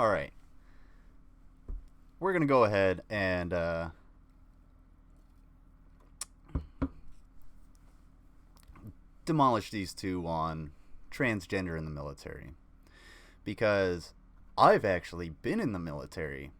All right. We're going to go ahead and demolish these two on transgender in the military. Because I've actually been in the military.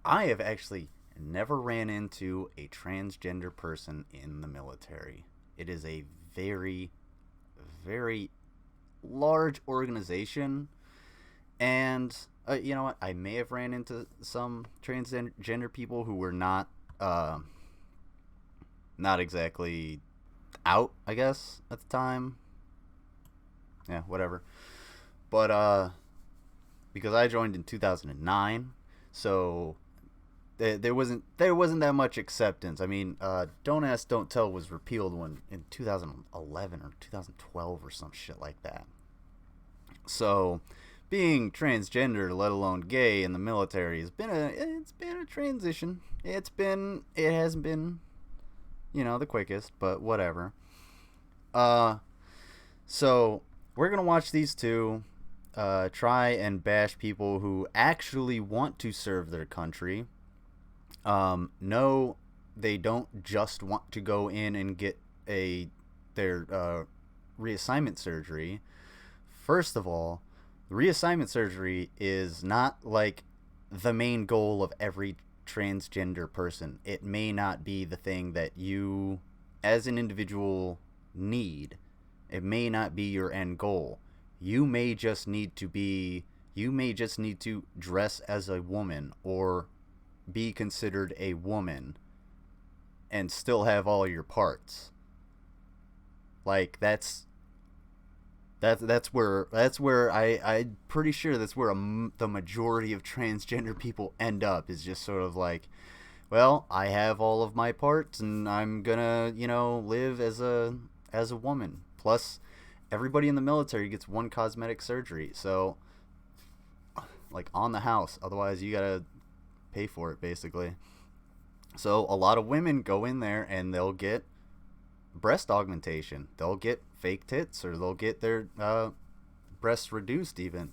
I have actually never ran into a transgender person in the military. It is a very, very large organization. And you know what? I may have ran into some transgender people who were not exactly out, I guess, at the time. Yeah, whatever. But because I joined in 2009, so there wasn't that much acceptance. I mean, Don't Ask, Don't Tell was repealed in 2011 or 2012 or some shit like that. So being transgender, let alone gay, in the military has been a transition. It hasn't been, the quickest, but whatever. So we're gonna watch these two try and bash people who actually want to serve their country. No, they don't just want to go in and get their reassignment surgery. First of all, reassignment surgery is not like the main goal of every transgender person. It may not be the thing that you, as an individual, need. It may not be your end goal. You may just need to dress as a woman or be considered a woman and still have all your parts. Like that's where I'm pretty sure that's where the majority of transgender people end up, is just sort of like, well, I have all of my parts and I'm gonna live as a woman. Plus, everybody in the military gets one cosmetic surgery, so like on the house. Otherwise, you gotta pay for it basically. So a lot of women go in there and they'll get breast augmentation. They'll get fake tits, or they'll get their breasts reduced. Even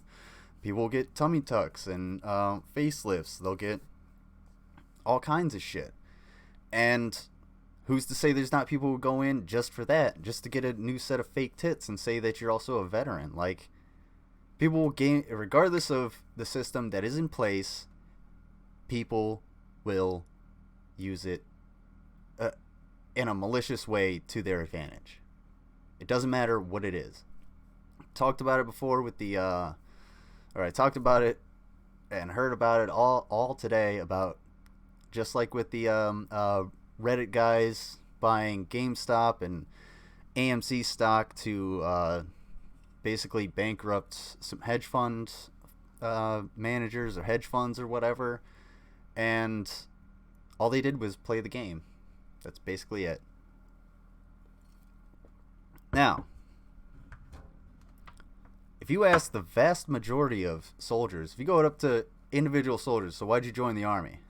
people get tummy tucks and facelifts. They'll get all kinds of shit. And who's to say there's not people who go in just for that, just to get a new set of fake tits and say that you're also a veteran? Like, people will gain, regardless of the system that is in place, people will use it in a malicious way to their advantage. It doesn't matter what it is. Talked about it before with the I talked about it and heard about it all today, about just like with the Reddit guys buying GameStop and AMC stock to basically bankrupt some hedge fund managers or hedge funds or whatever, and all they did was play the game. That's basically it. Now, if you ask the vast majority of soldiers, if you go up to individual soldiers, so why'd you join the army?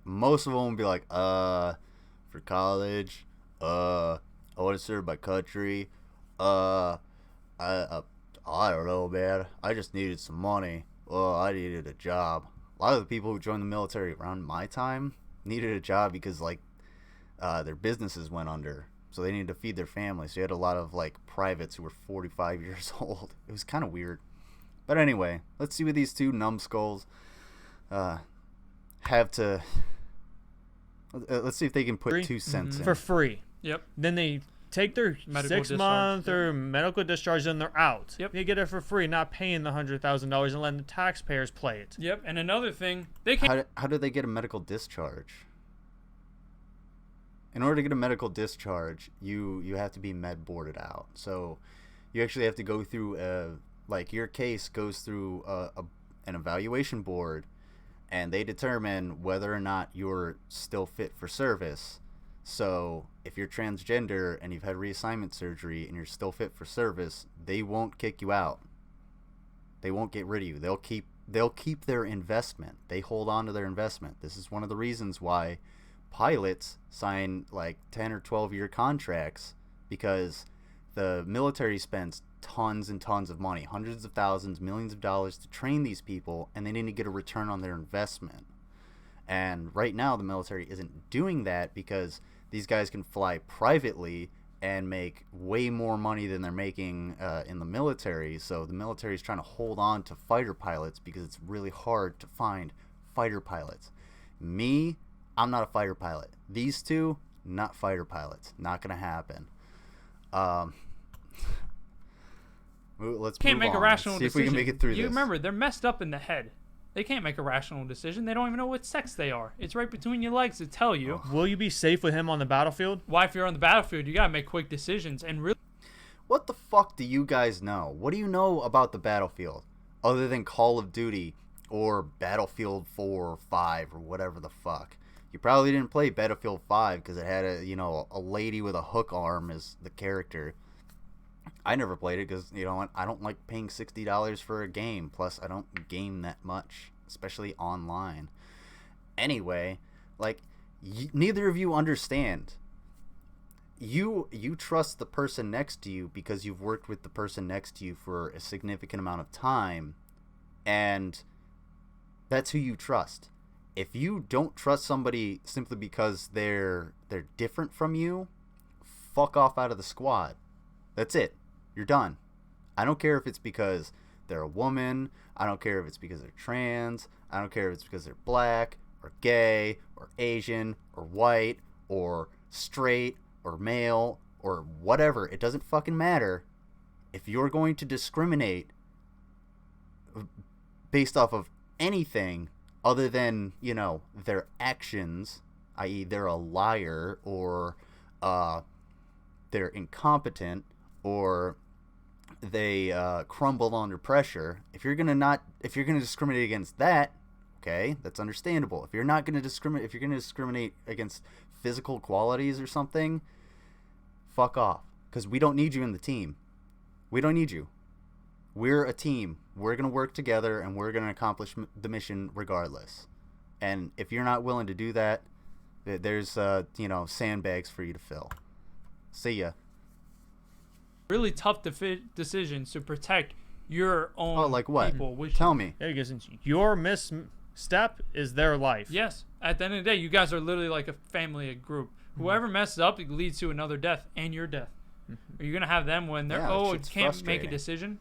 Most of them will be like, for college, I want to serve my country, I don't know, man, I just needed some money, I needed a job. A lot of the people who joined the military around my time needed a job because, like, their businesses went under, so they needed to feed their families. So you had a lot of, like, privates who were 45 years old. It was kind of weird. But anyway, let's see what these two numbskulls have to... Let's see if they can put Free? 2 cents in. For free. Yep. Then they take their Medical 6 discharge, month yep. or medical discharge, and they're out. Yep. You get it for free, not paying the $100,000 and letting the taxpayers play it. Yep. And another thing, they can't. How do they get a medical discharge? In order to get a medical discharge, you have to be med boarded out. So you actually have to go through like your case goes through an evaluation board, and they determine whether or not you're still fit for service. So if you're transgender and you've had reassignment surgery and you're still fit for service, they won't kick you out. They won't get rid of you. They'll keep their investment. They hold on to their investment. This is one of the reasons why pilots sign like 10 or 12 year contracts, because the military spends tons and tons of money, hundreds of thousands, millions of dollars to train these people, and they need to get a return on their investment. And right now, the military isn't doing that because these guys can fly privately and make way more money than they're making in the military. So the military is trying to hold on to fighter pilots because it's really hard to find fighter pilots. Me, I'm not a fighter pilot. These two, not fighter pilots. Not going to happen. Let's Can't move make on. a rational See if decision. we can make it through You this. remember, they're messed up in the head. They can't make a rational decision. They don't even know what sex they are. It's right between your legs to tell you. Will you be safe with him on the battlefield? Why, if you're on the battlefield, you gotta make quick decisions and really. What the fuck do you guys know? What do you know about the battlefield other than Call of Duty or Battlefield 4 or 5 or whatever the fuck? You probably didn't play Battlefield 5 because it had a lady with a hook arm as the character. I never played it because, I don't like paying $60 for a game. Plus, I don't game that much, especially online. Anyway, neither of you understand. You trust the person next to you because you've worked with the person next to you for a significant amount of time, and that's who you trust. If you don't trust somebody simply because they're different from you, fuck off out of the squad. That's it. You're done. I don't care if it's because they're a woman. I don't care if it's because they're trans. I don't care if it's because they're black or gay or Asian or white or straight or male or whatever. It doesn't fucking matter. If you're going to discriminate based off of anything other than, their actions, i.e. they're a liar or they're incompetent or they crumble under pressure. If you're gonna discriminate against that, okay, that's understandable. If you're not gonna discriminate, if you're gonna discriminate against physical qualities or something, fuck off. Because we don't need you in the team. We don't need you. We're a team. We're gonna work together and we're gonna accomplish the mission regardless. And if you're not willing to do that, there's sandbags for you to fill. See ya. Really tough decisions to protect your own like what? people. Tell me. Yeah, because your misstep is their life. Yes. At the end of the day, you guys are literally like a family, a group. Whoever messes up, it leads to another death and your death. Are you going to have them when they're, shit's can't make a frustrating. decision?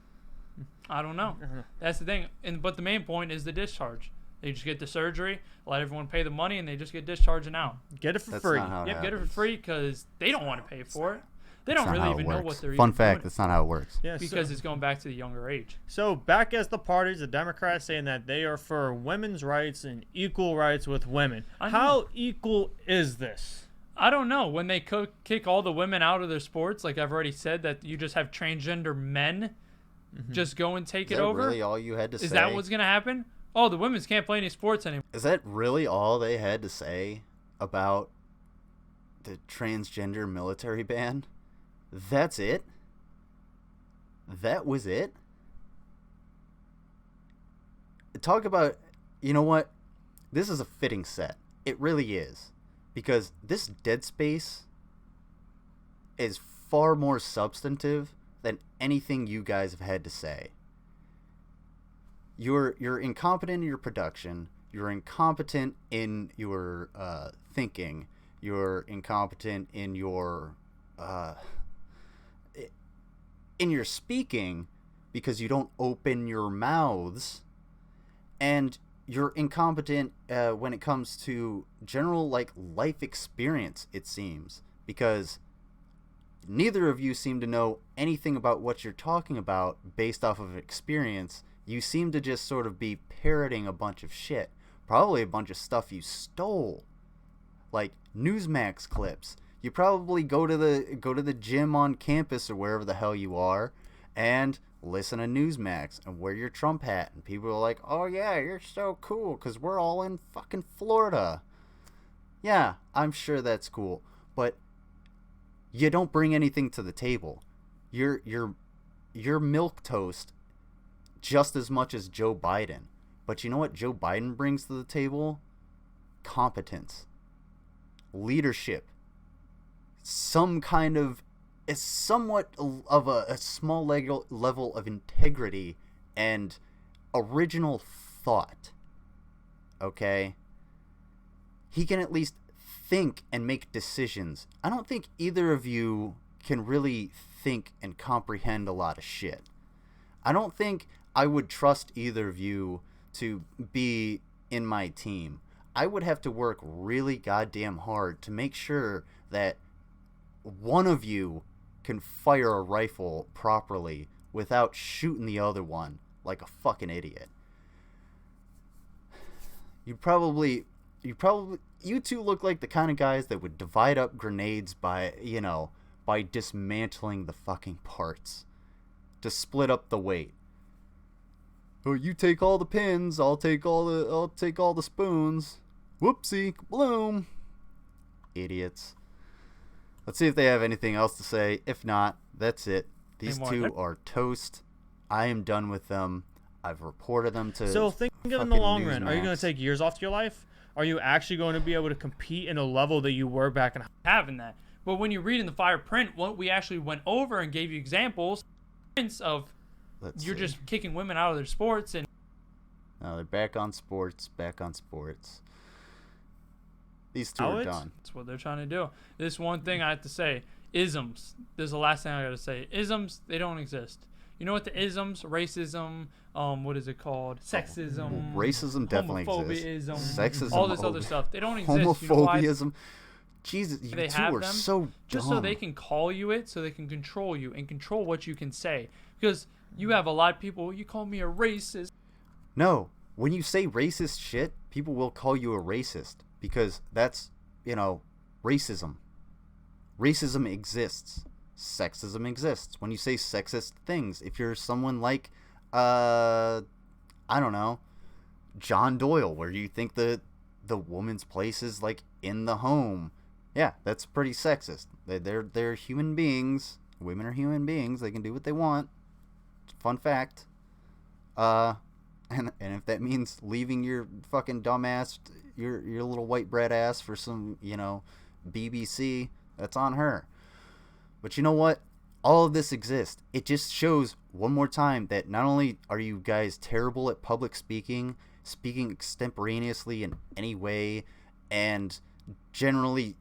I don't know. That's the thing. But the main point is the discharge. They just get the surgery, let everyone pay the money, and they just get discharged and out. Get it for That's free. not how it Yep, get it for happens. free because they don't want to pay for it. They That's don't not really how even it know works. what they're Fun even fact, doing that's not how it works. Yeah, because it's going back to the younger age. So back as the parties, the Democrats saying that they are for women's rights and equal rights with women. How equal is this? I don't know. When they kick all the women out of their sports, like I've already said, that you just have transgender men just go and take Is it that over. really all you had to say? Is that what's going to happen? Oh, the women's can't play any sports anymore. Is that really all they had to say about the transgender military ban? That's it? That was it? Talk about, you know what? This is a fitting set. It really is. Because this Dead Space is far more substantive than anything you guys have had to say. You're incompetent in your production. You're incompetent in your thinking. You're incompetent in your speaking because you don't open your mouths, and you're incompetent when it comes to general life experience. It seems because neither of you seem to know anything about what you're talking about based off of experience. You seem to just sort of be parroting a bunch of shit. Probably a bunch of stuff you stole. Like Newsmax clips. You probably go to the gym on campus or wherever the hell you are and listen to Newsmax and wear your Trump hat. And people are like, oh yeah, you're so cool because we're all in fucking Florida. Yeah, I'm sure that's cool. But you don't bring anything to the table. You're milquetoast just as much as Joe Biden. But you know what Joe Biden brings to the table? Competence. Leadership. Some kind of is somewhat of a small level of integrity and original thought, okay, he can at least think and make decisions. I don't think either of you can really think and comprehend a lot of shit. I don't think I would trust either of you to be in my team. I would have to work really goddamn hard to make sure that one of you can fire a rifle properly without shooting the other one like a fucking idiot. You two look like the kind of guys that would divide up grenades by dismantling the fucking parts to split up the weight. Oh, you take all the pins, I'll take all the spoons. Whoopsie, bloom. Idiots. Let's see if they have anything else to say. If not, that's it. These two are toast. I am done with them. I've reported them to. So think of in the long run. Are you going to take years off your life? Are you actually going to be able to compete in a level that you were back in? Having that. But when you read in the fire print, what we actually went over and gave you examples of you're just kicking women out of their sports. And no, they're back on sports. These two are done. That's what they're trying to do. This one thing I have to say, isms. This is the last thing I got to say. Isms, they don't exist. You know what the isms? Racism, what is it called? Sexism. Racism definitely exists. Sexism. All this other stuff. They don't exist. Homophobiaism. You know, Jesus, you they two have are them so dumb. just so they can call you it, so they can control you and control what you can say. Because you have a lot of people, you call me a racist. No, when you say racist shit, people will call you a racist. Because that's, racism. Racism exists. Sexism exists. When you say sexist things, if you're someone like, I don't know, John Doyle, where you think the woman's place is like in the home, yeah, that's pretty sexist. They're human beings. Women are human beings. They can do what they want. Fun fact. And if that means leaving your fucking dumbass, your little white bread ass for some, BBC, that's on her. But you know what? All of this exists. It just shows one more time that not only are you guys terrible at public speaking extemporaneously in any way, and generally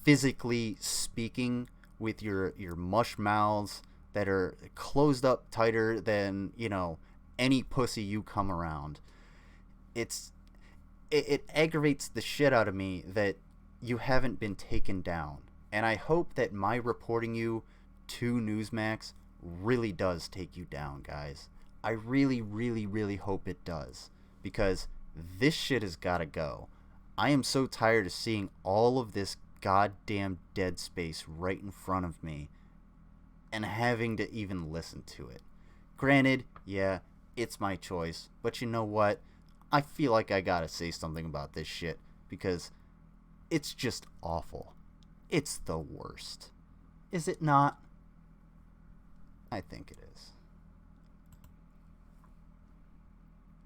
physically speaking with your mush mouths that are closed up tighter than, any pussy you come around. It aggravates the shit out of me that you haven't been taken down. And I hope that my reporting you to Newsmax really does take you down, guys. I really, really, really hope it does. Because this shit has got to go. I am so tired of seeing all of this goddamn dead space right in front of me and having to even listen to it. Granted, yeah, it's my choice. But you know what? I feel like I gotta say something about this shit because it's just awful. It's the worst. Is it not? I think it is.